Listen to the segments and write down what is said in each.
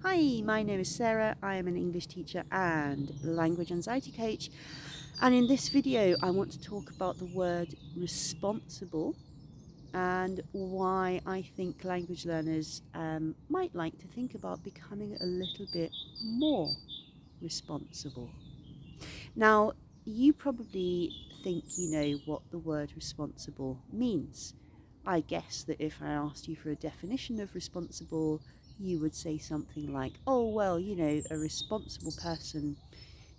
Hi, my name is Sarah. I am an English teacher and language anxiety coach. And in this video, I want to talk about the word responsible and why I think language learners might like to think about becoming a little bit more responsible. Now, you probably think you know what the word responsible means. I guess that if I asked you for a definition of responsible, you would say something like, oh, well, a responsible person,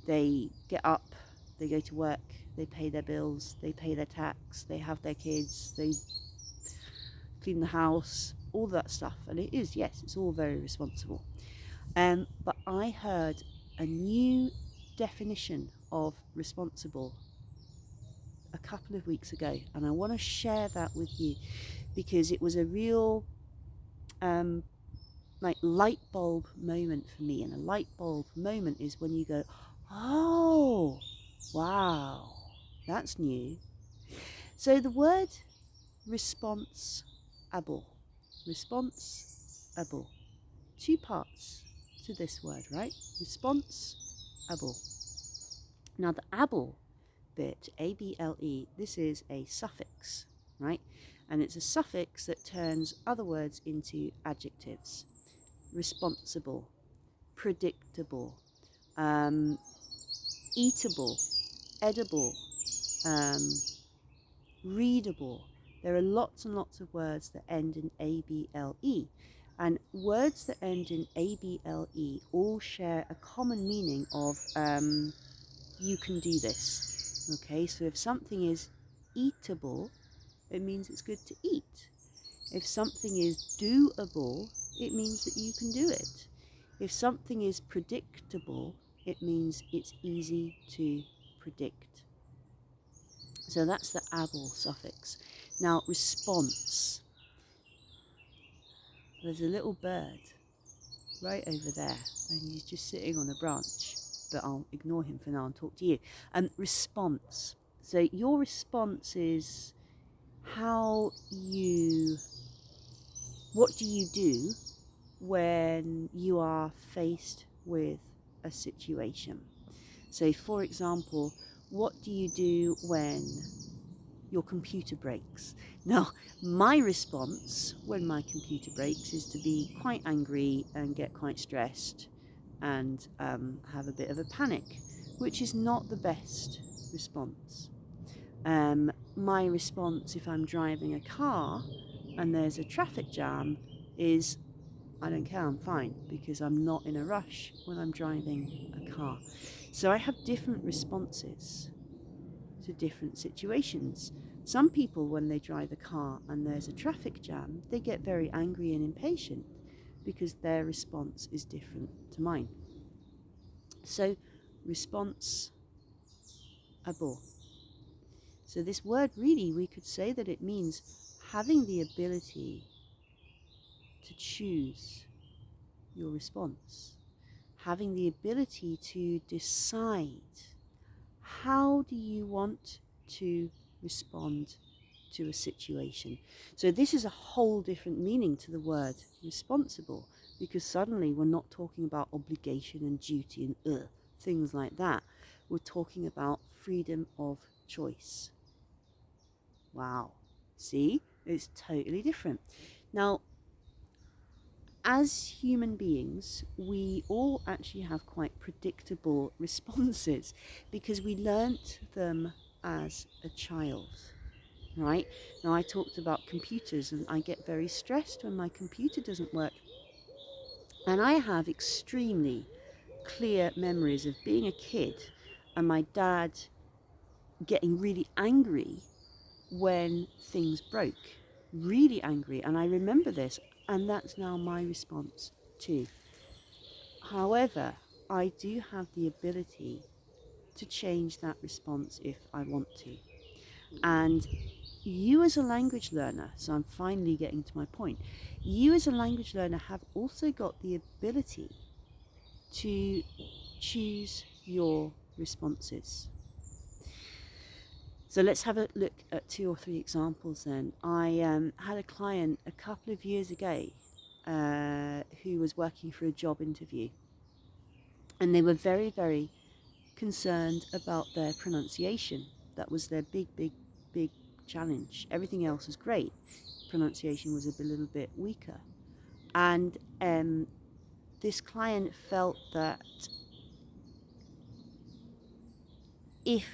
they get up, they go to work, they pay their bills, they pay their tax, they have their kids, they clean the house, all that stuff. And it is, yes, it's all very responsible. But I heard a new definition of responsible a couple of weeks ago, and I want to share that with you because it was a real like light bulb moment for me. And a light bulb moment is when you go, oh, wow, that's new. So the word responsible, responsible, two parts to this word, right? Responsible. Now the able bit, able, this is a suffix, right? And it's a suffix that turns other words into adjectives. Responsible, predictable, eatable, edible, um, readable. There are lots and lots of words that end in able. And words that end in able all share a common meaning of you can do this. Okay, so if something is eatable, it means it's good to eat. If something is doable, it means that you can do it. If something is predictable, it means it's easy to predict. So that's the able suffix. Now, response. There's a little bird right over there, and he's just sitting on a branch, but I'll ignore him for now and talk to you. Response. So your response is what do you do when you are faced with a situation? So, for example, what do you do when your computer breaks? Now, my response when my computer breaks is to be quite angry and get quite stressed and have a bit of a panic, which is not the best response. My response if I'm driving a car and there's a traffic jam is I don't care, I'm fine, because I'm not in a rush when I'm driving a car. So I have different responses to different situations. Some people, when they drive a car and there's a traffic jam, they get very angry and impatient because their response is different to mine. So, responsible. So, this word really, we could say that it means having the ability to choose your response, having the ability to decide how do you want to respond to a situation. So this is a whole different meaning to the word responsible, because suddenly we're not talking about obligation and duty and things like that. We're talking about freedom of choice. Wow. See? It's totally different. Now, as human beings, we all actually have quite predictable responses because we learnt them as a child, right? Now, I talked about computers and I get very stressed when my computer doesn't work. And I have extremely clear memories of being a kid and my dad getting really angry when things broke. Really angry. And I remember this, and that's now my response too. However, I do have the ability to change that response if I want to. And you as a language learner, so I'm finally getting to my point, you as a language learner have also got the ability to choose your responses. So let's have a look at 2 or 3 examples then. I had a client a couple of years ago who was working for a job interview, and they were very, very concerned about their pronunciation. That was their big challenge. Everything else was great. Pronunciation was a little bit weaker. And this client felt that if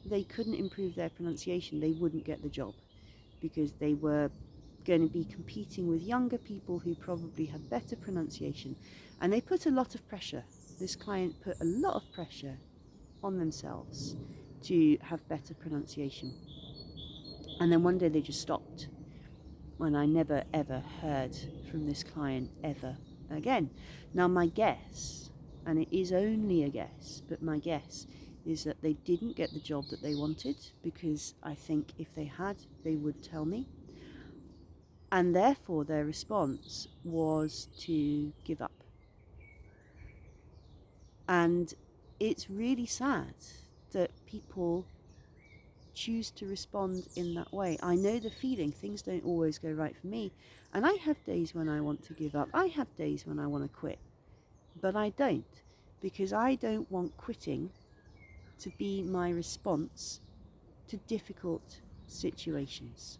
they couldn't improve their pronunciation, they wouldn't get the job, because they were going to be competing with younger people who probably had better pronunciation. And they put a lot of pressure. This client put a lot of pressure on themselves to have better pronunciation. And then one day they just stopped, and I never ever heard from this client ever again. Now my guess, and it is only a guess, but my guess is that they didn't get the job that they wanted, because I think if they had, they would tell me. And therefore their response was to give up. And it's really sad that people choose to respond in that way. I know the feeling. Things don't always go right for me, and I have days when I want to give up. I have days when I want to quit, but I don't, because I don't want quitting to be my response to difficult situations.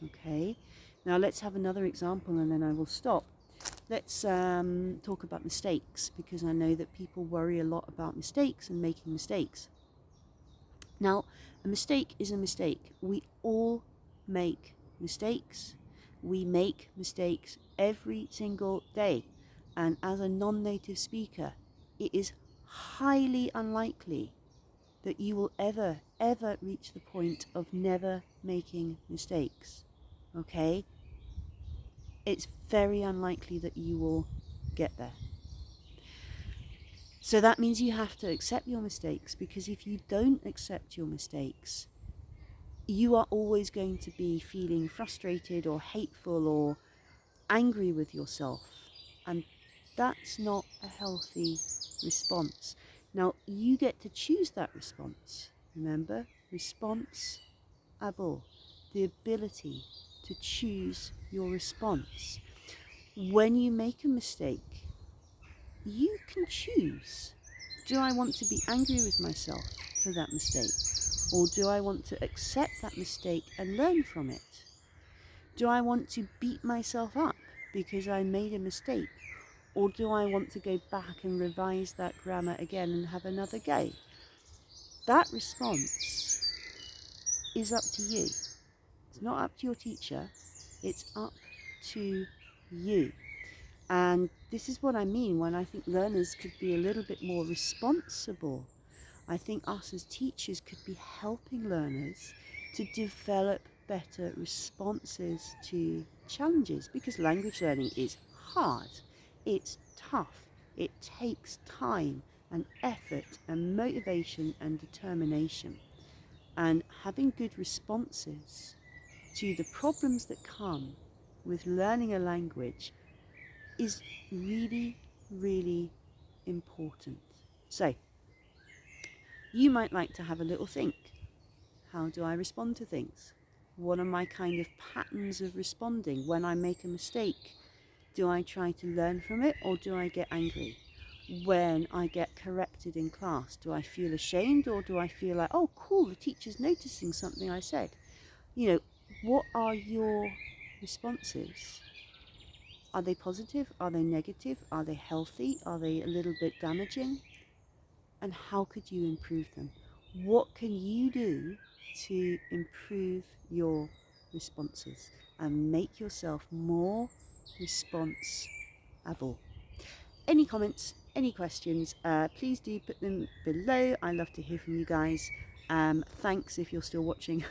Okay, now let's have another example and then I will stop. Let's talk about mistakes, because I know that people worry a lot about mistakes and making mistakes. Now, a mistake is a mistake. We all make mistakes. We make mistakes every single day. And as a non-native speaker, it is highly unlikely that you will ever reach the point of never making mistakes. Okay? It's very unlikely that you will get there. So that means you have to accept your mistakes, because if you don't accept your mistakes, you are always going to be feeling frustrated or hateful or angry with yourself. And that's not a healthy response. Now, you get to choose that response. Remember, response-able, the ability to choose your response. When you make a mistake, you can choose. Do I want to be angry with myself for that mistake? Or do I want to accept that mistake and learn from it? Do I want to beat myself up because I made a mistake? Or do I want to go back and revise that grammar again and have another go? That response is up to you. It's not up to your teacher. It's up to you. And this is what I mean when I think learners could be a little bit more responsible. I think us as teachers could be helping learners to develop better responses to challenges, because language learning is hard, it's tough, it takes time and effort and motivation and determination. And having good responses to the problems that come with learning a language is really, really important. So, you might like to have a little think. How do I respond to things? What are my kind of patterns of responding when I make a mistake? Do I try to learn from it, or do I get angry? When I get corrected in class, do I feel ashamed, or do I feel like, oh cool, the teacher's noticing something I said? You know, what are your responses? Are they positive? Are they negative? Are they healthy? Are they a little bit damaging? And how could you improve them? What can you do to improve your responses and make yourself more responsible? Any comments, any questions, please do put them below. I love to hear from you guys. Thanks if you're still watching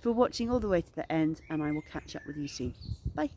for watching all the way to the end, and I will catch up with you soon. Bye.